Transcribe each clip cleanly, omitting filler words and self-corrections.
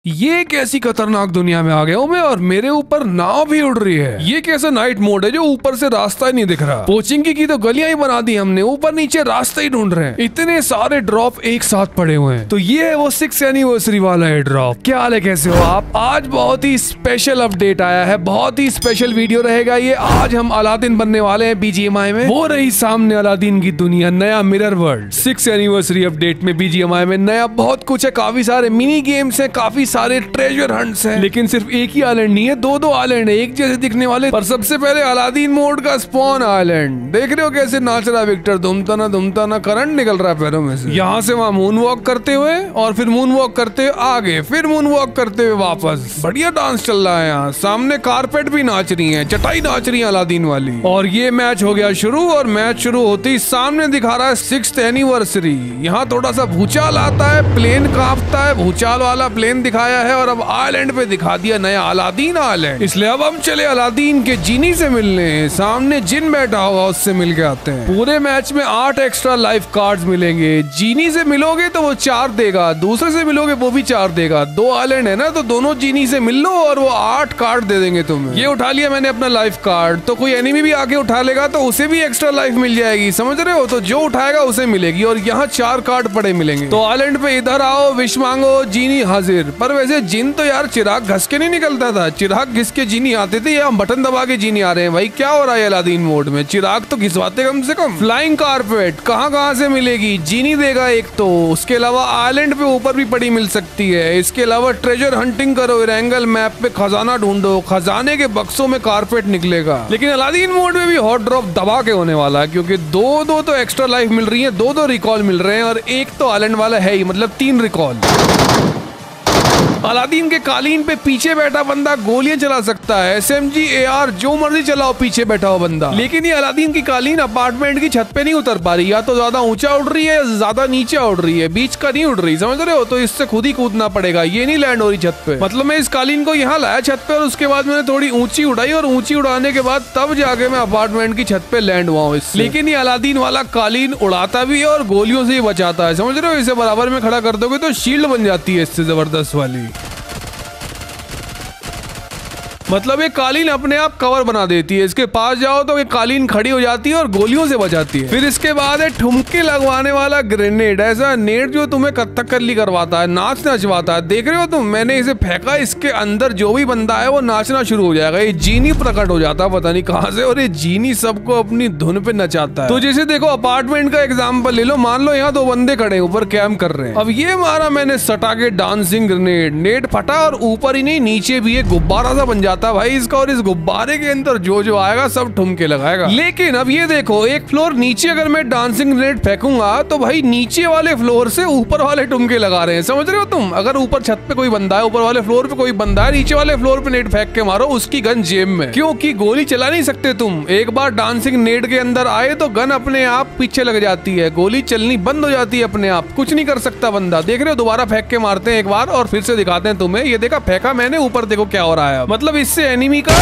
ये कैसी खतरनाक दुनिया में आ गया हूँ मैं, और मेरे ऊपर नाव भी उड़ रही है। ये कैसा नाइट मोड है जो ऊपर से रास्ता ही नहीं दिख रहा। पोचिंकी की तो गलियां ही बना दी हमने, ऊपर नीचे रास्ते ही ढूंढ रहे हैं। इतने सारे ड्रॉप एक साथ पड़े हुए हैं। तो ये है वो 6th एनिवर्सरी वाला है ड्रॉप। क्या हाल है, कैसे हो आप? आज बहुत ही स्पेशल अपडेट आया है, बहुत ही स्पेशल वीडियो रहेगा ये। आज हम अलादीन बनने वाले हैं BGMI में। वो रही सामने अलादीन की दुनिया, नया mirror world. 6th anniversary update में BGMI में नया बहुत कुछ है, काफी सारे मिनी गेम्स है, काफी सारे ट्रेजर हंट्स हैं। लेकिन सिर्फ एक ही आइलैंड नहीं है, दो आइलैंड है एक जैसे दिखने वाले। पर सबसे पहले अलादीन मोड का स्पॉन आइलैंड। देख रहे हो कैसे नाच रहा है विक्टर, धुमता ना करंट निकल रहा है पैरों में से। यहाँ से वहाँ मून वॉक करते हुए, और फिर मून वॉक करते हुए आगे, फिर मून वॉक करते हुए वापस। बढ़िया डांस चल रहा है यहाँ। सामने कारपेट भी नाच रही है, चटाई नाच रही है अलादीन वाली। और ये मैच हो गया शुरू, और मैच शुरू होते ही सामने दिखा रहा है 6th एनिवर्सरी। यहाँ थोड़ा सा भूचाल आता है, प्लेन कांपता है, भूचाल वाला प्लेन दिखाया है। और अब आइलैंड पे दिखा दिया नया अलादीन आइलैंड। इसलिए अब हम चले अलादीन के जीनी से मिलने। सामने जिन बैठा होगा उससे मिल के आते हैं। पूरे मैच में 8 एक्स्ट्रा लाइफ कार्ड्स मिलेंगे। जीनी से मिलोगे तो वो 4 देगा, दूसरे से मिलोगे वो भी 4 देगा। 2 आइलैंड है ना, तो दोनों जीनी से मिल लो और वो 8 कार्ड दे देंगे तुम्हें। ये उठा लिया मैंने अपना लाइफ कार्ड, तो कोई एनिमी भी आके उठा लेगा तो उसे भी एक्स्ट्रा लाइफ मिल जाएगी, समझ रहे हो? तो जो उठाएगा उसे मिलेगी। और यहाँ 4 कार्ड पड़े मिलेंगे। तो आइलैंड पे इधर आओ, विश मांगो, जीनी हाजिर। पर वैसे जिन तो यार चिराग घस के नहीं निकलता था, चिराग घिस के जीनी आते थे, या बटन दबा के जीनी आ रहे हैं। भाई क्या हो रहा है अलादीन मोड में? चिराग तो घिसवाते कम से कम। फ्लाइंग कारपेट कहाँ से मिलेगी? जीनी देगा एक तो, उसके अलावा आइलैंड पे ऊपर भी पड़ी मिल सकती है। इसके अलावा ट्रेजर हंटिंग करो, एंगल मैप पे खजाना ढूंढो, खजाने के बक्सों में कारपेट निकलेगा। लेकिन अलादीन मोड में भी हॉट ड्रॉप दबा के होने वाला है, क्योंकि दो तो एक्स्ट्रा लाइफ मिल रही है, 2 रिकॉल मिल रहे हैं, और एक तो आइलैंड वाला है ही, मतलब 3 रिकॉल। अलादीन के कालीन पे पीछे बैठा बंदा गोलियां चला सकता है, SMG AR जो मर्जी चलाओ पीछे बैठा हुआ बंदा। लेकिन ये अलादीन की कालीन अपार्टमेंट की छत पे नहीं उतर पा रही, या तो ज्यादा ऊंचा उड़ रही है या ज्यादा नीचे उड़ रही है, बीच का नहीं उड़ रही, समझ रहे हो? तो इससे खुद ही कूदना पड़ेगा, ये नहीं लैंड हो रही छत पे। मतलब मैं इस कालीन को यहाँ लाया छत पे, और उसके बाद मैंने थोड़ी ऊंची उड़ाई, और ऊंची उड़ाने के बाद तब जाके मैं अपार्टमेंट की छत पे लैंड हुआ हूँ इससे। लेकिन ये अलादीन वाला कालीन उड़ाता भी है और गोलियों से ही बचाता है, समझ रहे हो? इसे बराबर में खड़ा कर दोगे तो शील्ड बन जाती है इससे जबरदस्त वाली। मतलब ये कालीन अपने आप कवर बना देती है, इसके पास जाओ तो ये कालीन खड़ी हो जाती है और गोलियों से बचाती है। फिर इसके बाद है ठुमके लगवाने वाला ग्रेनेड, ऐसा नेट जो तुम्हें कथकली करवाता है, नाच नचवाता है। देख रहे हो तुम, मैंने इसे फेंका, इसके अंदर जो भी बंदा है वो नाचना शुरू हो जाएगा। ये जीनी प्रकट हो जाता है पता नहीं कहाँ से, और ये जीनी सबको अपनी धुन पे नचाता है। तो जैसे देखो अपार्टमेंट का एग्जाम्पल ले लो, मान लो यहाँ 2 बंदे खड़े ऊपर कैंप कर रहे हैं। अब ये मारा मैंने सटा के डांसिंग ग्रेनेड, नेट फटा और ऊपर ही नहीं नीचे भी एक गुब्बारा सा बन जाता भाई इसका, और इस गुब्बारे के अंदर जो आएगा सब ठुमके लगाएगा। लेकिन अब ये देखो, एक फ्लोर नीचे अगर मैं डांसिंग ग्रेनेड फेंकूंगा तो भाई नीचे वाले फ्लोर से ऊपर वाले ठुमके लगा रहे हैं, समझ रहे हो तुम? अगर ऊपर छत पे कोई बंदा है, ऊपर वाले फ्लोर पे कोई बंदा है, नीचे वाले फ्लोर पे नेट फेंक के मारो, उसकी गन जेब में, क्योंकि गोली चला नहीं सकते तुम। एक बार डांसिंग नेट के अंदर आए तो गन अपने आप पीछे लग जाती है, गोली चलनी बंद हो जाती है अपने आप, कुछ नहीं कर सकता बंदा। देख रहे हो, दोबारा फेंक के मारते हैं एक बार और फिर से दिखाते हैं तुम्हें। ये देखा, फेंका मैंने, ऊपर देखो क्या हो रहा है। मतलब इससे एनिमी का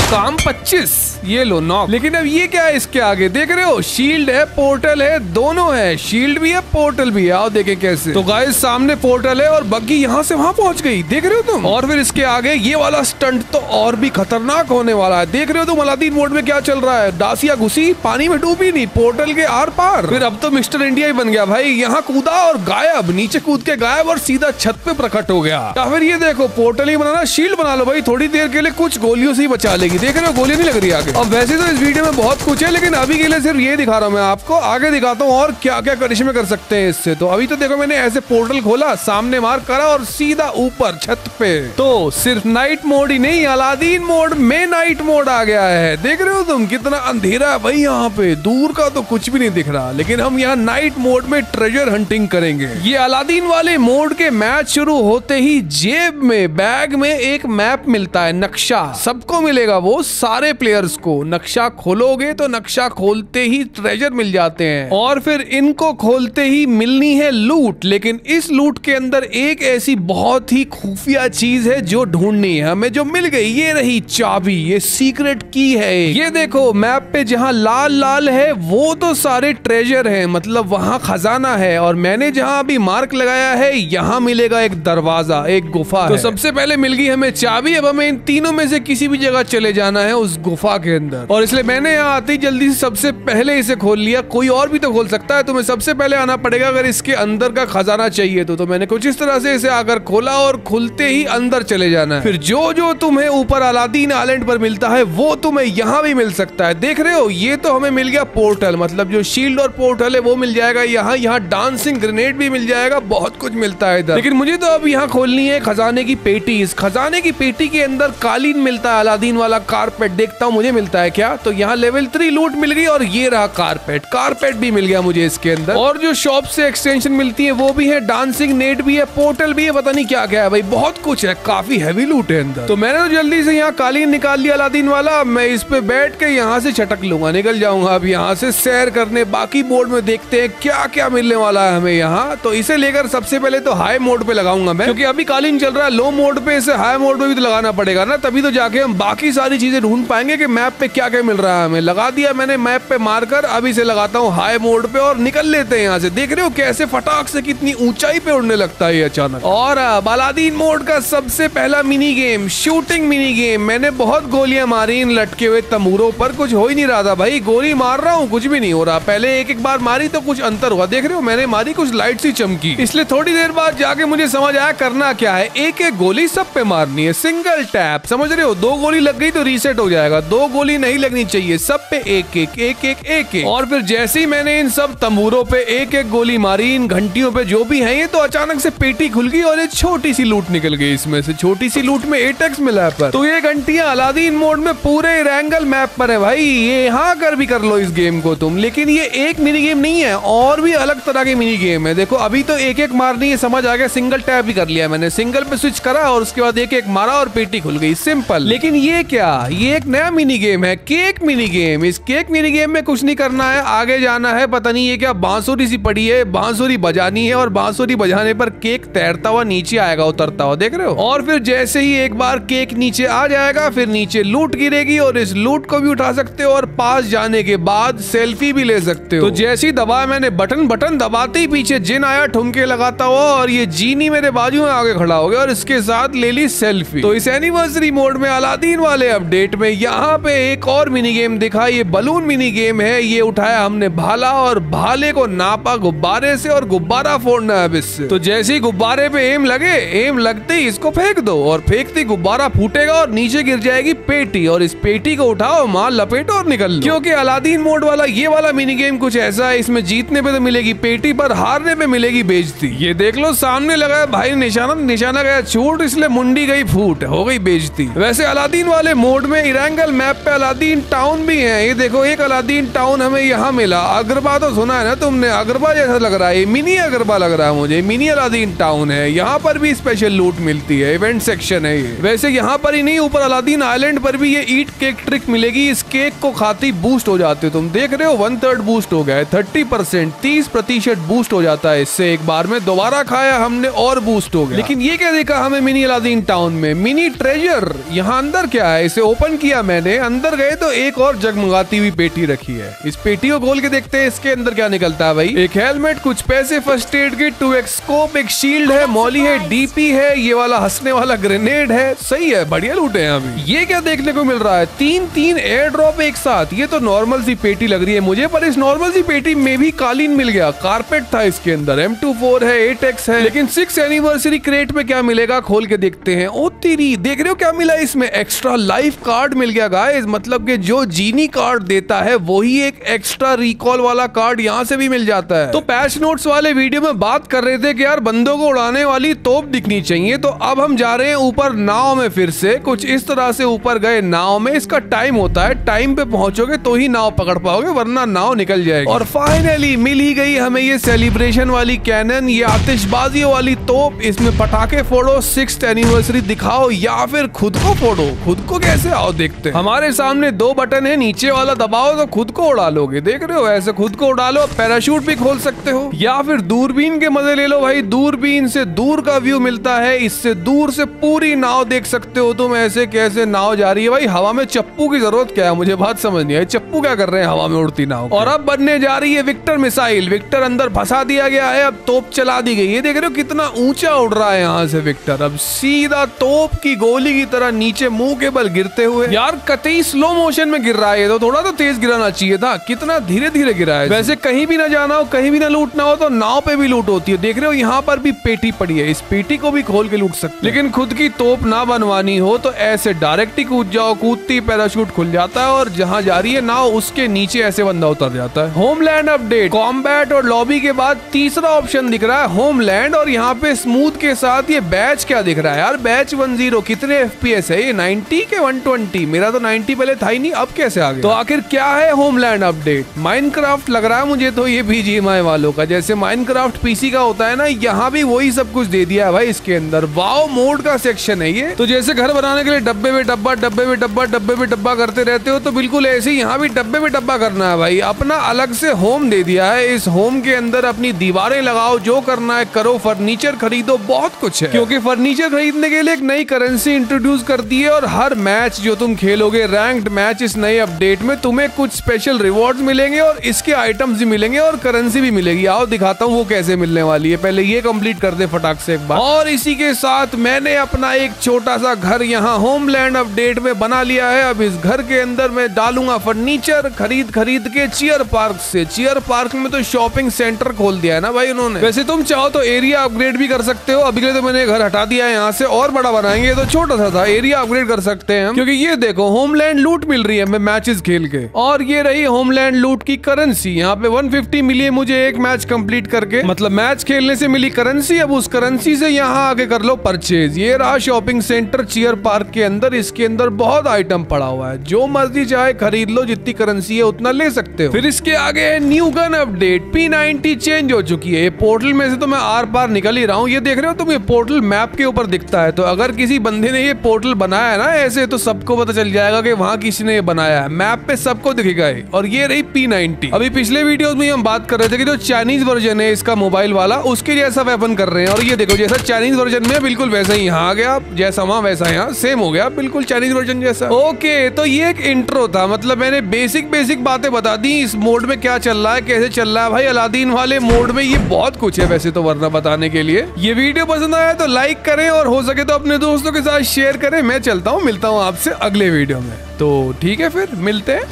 काम 25, ये लो नॉक। लेकिन अब ये क्या है इसके आगे? देख रहे हो, शील्ड है, पोर्टल है, दोनों है, शील्ड भी है पोर्टल भी है। आओ देखें कैसे। तो गाइस सामने पोर्टल है और बग्गी यहाँ से वहां पहुंच गई, देख रहे हो तुम? और फिर इसके आगे ये वाला स्टंट तो और भी खतरनाक होने वाला है। देख रहे हो तुम अलादीन मोड में क्या चल रहा है? दासिया घुसी, पानी में डूबी नहीं, पोर्टल के आर पार। फिर अब तो मिस्टर इंडिया ही बन गया भाई, यहाँ कूदा और गायब, नीचे कूद के गायब और सीधा छत पे प्रकट हो गया। या फिर ये देखो, पोर्टल ही बनाना, शील्ड बना लो भाई, थोड़ी देर के लिए कुछ गोलियों से ही बचा लेगी। देख रहे हो, गोली नहीं लग रही आगे। अब वैसे तो इस वीडियो में बहुत कुछ है, लेकिन अभी के लिए सिर्फ ये दिखा रहा हूँ मैं आपको, आगे दिखाता हूँ और क्या क्या करिश्मे कर सकते हैं इससे। तो अभी तो देखो, मैंने ऐसे पोर्टल खोला, सामने मार करा और सीधा ऊपर छत पे। तो सिर्फ नाइट मोड ही नहीं, अलादीन मोड में नाइट मोड आ गया है। देख रहे हो तुम, कितना अंधेरा है भाई यहाँ पे, दूर का तो कुछ भी नहीं दिख रहा। लेकिन हम यहाँ नाइट मोड में ट्रेजर हंटिंग करेंगे। ये अलादीन वाले मोड के मैच शुरू होते ही जेब में, बैग में एक मैप मिलता है, नक्शा सबको मिलेगा वो, हो सारे प्लेयर्स को। नक्शा खोलोगे तो नक्शा खोलते ही ट्रेजर मिल जाते हैं और फिर इनको खोलते ही मिलनी है लूट। लेकिन इस लूट के अंदर एक ऐसी बहुत ही खुफिया चीज है जो ढूंढनी है हमें, जो मिल गई। ये रही चाबी, ये सीक्रेट की है। ये देखो मैप पे जहाँ लाल लाल है वो तो सारे ट्रेजर है, मतलब वहाँ खजाना है। और मैंने जहाँ अभी मार्क लगाया है यहाँ मिलेगा एक दरवाजा, एक गुफा। तो सबसे पहले मिल गई हमें चाबी। अब हमें इन तीनों में से किसी भी जगह चले जाना है उस गुफा के अंदर, और इसलिए मैंने यहाँ आते ही जल्दी से सबसे पहले इसे खोल लिया। कोई और भी तो खोल सकता है, तुम्हें सबसे पहले आना पड़ेगा अगर इसके अंदर का खजाना चाहिए तो मैंने कुछ इस तरह से इसे आकर खोला और खुलते ही अंदर चले जाना है। फिर जो जो तुम्हें ऊपर अलादीन आइलैंड पर मिलता है वो तुम्हें यहाँ भी मिल सकता है। देख रहे हो, ये तो हमें मिल गया पोर्टल, मतलब जो शील्ड और पोर्टल है वो मिल जाएगा यहाँ डांसिंग ग्रेनेड भी मिल जाएगा, बहुत कुछ मिलता है इधर। लेकिन मुझे तो अब यहाँ खोलनी है खजाने की पेटी। इस खजाने की पेटी के अंदर कालीन मिलता है, अलादीन वाला कारपेट। देखता हूँ मुझे मिलता है क्या। तो यहाँ लेवल 3 लूट मिल गई और ये रहा कारपेट भी मिल गया मुझे इसके अंदर। और जो शॉप से एक्सटेंशन मिलती है वो भी है, डांसिंग नेट भी है, पोर्टल भी है, पता नहीं क्या क्या है भाई, बहुत कुछ है, काफी हैवी लूट है अंदर। तो मैंने तो जल्दी से यहाँ कालीन निकाल लिया अलादीन वाला। मैं इस पे बैठ के यहाँ से छटक लूंगा, निकल जाऊंगा अब यहाँ से सैर करने। बाकी बोर्ड में देखते हैं क्या क्या मिलने वाला है हमें यहाँ। तो इसे लेकर सबसे पहले तो हाई मोड पे लगाऊंगा मैं, क्योंकि अभी कालीन चल रहा है लो मोड पे, इसे हाई मोड पे भी तो लगाना पड़ेगा ना, तभी तो जाके हम बाकी सारी चीजें ढूंढ पाएंगे कि मैप पे क्या क्या मिल रहा है हमें। लगा दिया मैंने मैप पे मारकर, अब इसे लगाता हूँ हाई मोड पे और निकल लेते हैं यहाँ से। देख रहे हो कैसे फटाक से कितनी ऊंचाई पे उड़ने लगता है ये अचानक। और अलादीन मोड का सबसे पहला mini game, shooting mini game. मैंने बहुत गोलियां मारी इन लटके हुए तमूरों पर, कुछ हो ही नहीं रहा था भाई। गोली मार रहा हूँ कुछ भी नहीं हो रहा। पहले एक बार मारी तो कुछ अंतर हुआ, देख रहे हो मैंने मारी कुछ लाइट सी चमकी, इसलिए थोड़ी देर बाद जाके मुझे समझ आया करना क्या है। एक एक गोली सब पे मारनी है, सिंगल टैप, समझ रहे हो। 2 गोली लग गई तो रीसेट हो जाएगा, 2 गोली नहीं लगनी चाहिए, सब पे एक एक। और फिर जैसे ही मैंने इन सब तंबूरों पे एक एक गोली मारी, इन घंटियों पे जो भी है, ये तो अचानक से पेटी खुल गई और एक छोटी सी लूट निकल गई। इसमें से छोटी सी लूट में 8x मिला है पर। तो ये घंटियां अलादीन मोड में पूरे रैंगल मैप पर है भाई, ये यहाँ कर भी कर लो इस गेम को तुम। लेकिन ये एक मिनी गेम नहीं है, और भी अलग तरह के मिनी गेम है। देखो अभी तो एक एक मारनी है, समझ आ गया। सिंगल टैप भी कर लिया मैंने, सिंगल पे स्विच करा और उसके बाद एक एक मारा और पेटी खुल गई, सिंपल। लेकिन ये क्या, ये एक नया मिनी गेम है, केक मिनी गेम। इस केक मिनी गेम में कुछ नहीं करना है, आगे जाना है। पता नहीं ये क्या बांसुरी सी पड़ी है, बांसुरी बजानी है और बांसुरी बजाने पर केक तैरता हुआ नीचे आएगा, उतरता हुआ, देख रहे हो। और फिर जैसे ही एक बार केक नीचे आ जाएगा फिर नीचे लूट गिरेगी और इस लूट को भी उठा सकते हो और पास जाने के बाद सेल्फी भी ले सकते हो। तो जैसे ही दबाया मैंने बटन दबाते ही पीछे जिन आया ठुमके लगाता हुआ और ये जीनी मेरे बाजू में आगे खड़ा हो गया और इसके साथ ले ली सेल्फी। तो इस एनिवर्सरी मोड में अलादीन वाले अपडेट में यहाँ पे एक और मिनी गेम दिखा, ये बलून मिनी गेम है। ये उठाया हमने भाला और भाले को नापा गुब्बारे से और गुब्बारा फोड़ना है अब इससे। तो जैसे ही गुब्बारे पे एम लगे, एम लगते ही इसको फेंक दो और फेंकते गुब्बारा फूटेगा और नीचे गिर जाएगी पेटी, और इस पेटी को उठाओ, मार लपेटो और निकल लो। क्योंकि अलादीन मोड वाला ये वाला मिनी गेम कुछ ऐसा है, इसमें जीतने पे तो मिलेगी पेटी पर हारने पे मिलेगी बेइज्जती। ये देख लो सामने लगा भाई निशाना गया छूट, इसलिए मुंडी गई फूट, हो गई बेइज्जती। वैसे अलादीन वाले मोड में इरंगल मैप पे अलादीन टाउन भी है। ये देखो एक अलादीन टाउन हमें यहाँ मिला। अगरबा तो सुना है ना तुमने, अगरबा जैसा लग रहा है, मिनी अगरबा लग रहा है मुझे। मिनी अलादीन टाउन है, यहाँ पर भी स्पेशल लूट मिलती है, इवेंट सेक्शन है ये। वैसे यहाँ पर ही नहीं, ऊपर अलादीन आइलैंड पर भी ये ईट केक ट्रिक मिलेगी। इस केक को खाते ही बूस्ट हो जाते हो, तुम देख रहे हो 1/3 बूस्ट हो गया है, 30%, 30% बूस्ट हो जाता है इससे एक बार में। दोबारा खाया हमने और बूस्ट हो गया। लेकिन ये क्या देखा हमें मिनी अलादीन टाउन में, मिनी ट्रेजर। यहाँ अंदर क्या है, इसे ओपन किया मैंने, अंदर गए तो एक और जगमगाती हुई पेटी रखी है। इस पेटी को खोल के देखते हैं इसके अंदर क्या निकलता है भाई। एक हेलमेट, कुछ पैसे, first aid kit, 2x scope, एक शील्ड है, मॉली है, डीपी है, ये वाला हंसने वाला ग्रेनेड है। सही है, बढ़िया लूट है अभी। ये क्या देखने को मिल रहा है, 3 एयर ड्रॉप एक साथ। ये तो नॉर्मल सी पेटी लग रही है मुझे, पर इस नॉर्मल सी पेटी में भी कालीन मिल गया, कारपेट था इसके अंदर, M24 है, 8x है। लेकिन 6th एनिवर्सरी क्रेट में क्या मिलेगा खोल के देखते हैं। ओ तेरी, देख रहे हो क्या मिला इसमें, एक्स्ट्रा लाइफ कार्ड मिल गया गाइस। मतलब कि जो जीनी कार्ड देता है वही एक एक्स्ट्रा रिकॉल वाला कार्ड यहाँ से भी मिल जाता है। तो पैच नोट्स वाले वीडियो में बात कर रहे थे कि यार बंदों को उड़ाने वाली तोप दिखनी चाहिए। तो अब हम जा रहे हैं ऊपर नाव में, फिर से कुछ इस तरह से ऊपर गए नाव में। इसका टाइम होता है, टाइम पे पहुंचोगे तो ही नाव पकड़ पाओगे, वरना नाव निकल जाएगी। और फाइनली मिल ही गई हमें ये सेलिब्रेशन वाली कैनन, ये आतिशबाजी वाली तोप। इसमें पटाखे फोड़ो, 6th एनिवर्सरी दिखाओ या फिर खुद को फोड़ो। खुद को क्या कैसे, आओ देखते हैं। हमारे सामने 2 बटन है, नीचे वाला दबाओ तो खुद को उड़ा लोगे, देख रहे हो, ऐसे खुद को उड़ा लो। पैराशूट भी खोल सकते हो, या फिर दूरबीन के मजे ले लो भाई, दूरबीन से दूर का व्यू मिलता है, इससे दूर से पूरी नाव देख सकते हो तुम। ऐसे कैसे नाव जा रही है भाई, हवा में चप्पू की जरूरत क्या है, मुझे बात समझ नहीं आई, चप्पू क्या कर रहे हैं हवा में उड़ती नाव। और अब बनने जा रही है विक्टर मिसाइल, विक्टर अंदर फंसा दिया गया है, अब तोप चला दी गई है, देख रहे हो कितना ऊंचा उड़ रहा है यहाँ से विक्टर, अब सीधा तोप की गोली की तरह नीचे मुंह के बल गिरते हुए। यार कतई स्लो मोशन में गिर रहा है, तो थोड़ा तो तेज गिराना चाहिए था, कितना धीरे धीरे गिरा है। वैसे कहीं भी ना जाना हो, कहीं भी ना लूटना हो तो नाव पे भी लूट होती है, देख रहे हो यहाँ पर भी पेटी पड़ी है, इस पेटी को भी खोल के लूट सकते। लेकिन खुद की तोप ना बनवानी हो तो ऐसे डायरेक्ट ही कूद जाओ, कूदती पैराशूट खुल जाता है और जहाँ जा रही है नाव उसके नीचे ऐसे बंदा उतर जाता है। होमलैंड अपडेट, कॉम्बैट और लॉबी के बाद तीसरा ऑप्शन दिख रहा है होमलैंड, और यहाँ पे स्मूथ के साथ ये बैच क्या दिख रहा है यार, बैच 10। कितने FPS है ये, 90 के 120? मेरा तो 90 पहले था ही नहीं, अब कैसे आ गया? तो आखिर क्या है होमलैंड अपडेट? माइनक्राफ्ट लग रहा है मुझे तो ये BGMI वालों का, जैसे माइनक्राफ्ट PC का होता है ना, यहाँ भी वही सब कुछ दे दिया है भाई इसके अंदर। वाओ मोड का सेक्शन है ये, तो जैसे घर बनाने के लिए डब्बे में डब्बा, डब्बे में डब्बा, डब्बे में डब्बा करते रहते हो, तो बिल्कुल ऐसे ही यहाँ भी डब्बे में डब्बा करना है भाई। अपना अलग से होम दे दिया है, इस होम के अंदर अपनी दीवारें लगाओ, जो करना है करो, फर्नीचर खरीदो, बहुत कुछ है। क्योंकि फर्नीचर खरीदने के लिए एक नई करेंसी इंट्रोड्यूस कर दी है, और हर मैच जो तुम खेलोगे रैंक्ड मैच इस नए अपडेट में, तुम्हें कुछ स्पेशल रिवॉर्ड्स मिलेंगे और इसके आइटम्स भी मिलेंगे और करेंसी भी मिलेगी। आओ दिखाता हूँ वो कैसे मिलने वाली है, पहले ये कंप्लीट कर दे फटाक से एक बार। और इसी के साथ मैंने अपना एक छोटा सा घर यहाँ होमलैंड अपडेट में बना लिया है। अब इस घर के अंदर मैं डालूंगा फर्नीचर खरीद के चीयर पार्क से। चीयर पार्क में तो शॉपिंग सेंटर खोल दिया है ना भाई उन्होंने। वैसे तुम चाहो तो एरिया अपग्रेड भी कर सकते हो, अभी के लिए तो मैंने घर हटा दिया है यहाँ से, और बड़ा बनाएंगे तो छोटा सा था, एरिया अपग्रेड कर सकते हैं हम। क्योंकि ये देखो होमलैंड लूट मिल रही है मैं मैचेस खेल के, और ये रही होमलैंड लूट की करेंसी। यहाँ पे 150 मिली है मुझे एक मैच कंप्लीट करके, मतलब मैच खेलने से मिली करेंसी। अब उस करेंसी से यहाँ आके कर लो परचेज। ये रहा शॉपिंग सेंटर चीयर पार्क के अंदर, इसके अंदर बहुत आइटम पड़ा हुआ है, जो मर्जी चाहे खरीद लो, जितनी करेंसी है उतना ले सकते हो। फिर इसके आगे है new gun update, P90 change हो चुकी है। ये पोर्टल में से तो मैं आर पार निकल ही रहा हूँ, ये देख रहे हो तुम, ये पोर्टल मैप के ऊपर दिखता है, तो अगर किसी बंदे ने ये पोर्टल बनाया है ना ऐसे, तो सबको पता चल जाएगा कि वहाँ किसी ने ये बनाया है, मैप पे सबको दिखेगा ये। और ये रही P90। अभी पिछले वीडियोस में हम बात कर रहे थे कि जो चाइनीज वर्जन है इसका मोबाइल वाला, उसके जैसा वेपन कर रहे हैं, और ये देखो जैसा चाइनीज वर्जन में बिल्कुल वैसा ही यहाँ आ गया, जैसा वहाँ वैसा यहाँ सेम हो गया, बिल्कुल चाइनीज वर्जन जैसा। ओके, तो ये एक इंट्रो था, मतलब मैंने बेसिक बातें बता दी, इस मोड में क्या चल रहा है, कैसे चल रहा है। भाई अलादीन वाले मोड में ये बहुत कुछ है वैसे तो, वरना बताने के लिए। ये वीडियो पसंद आया तो लाइक करें, और हो सके तो अपने दोस्तों के साथ शेयर करें। मैं चलता हूँ, मिलता हूँ आपसे अगले वीडियो में, तो ठीक है फिर मिलते हैं।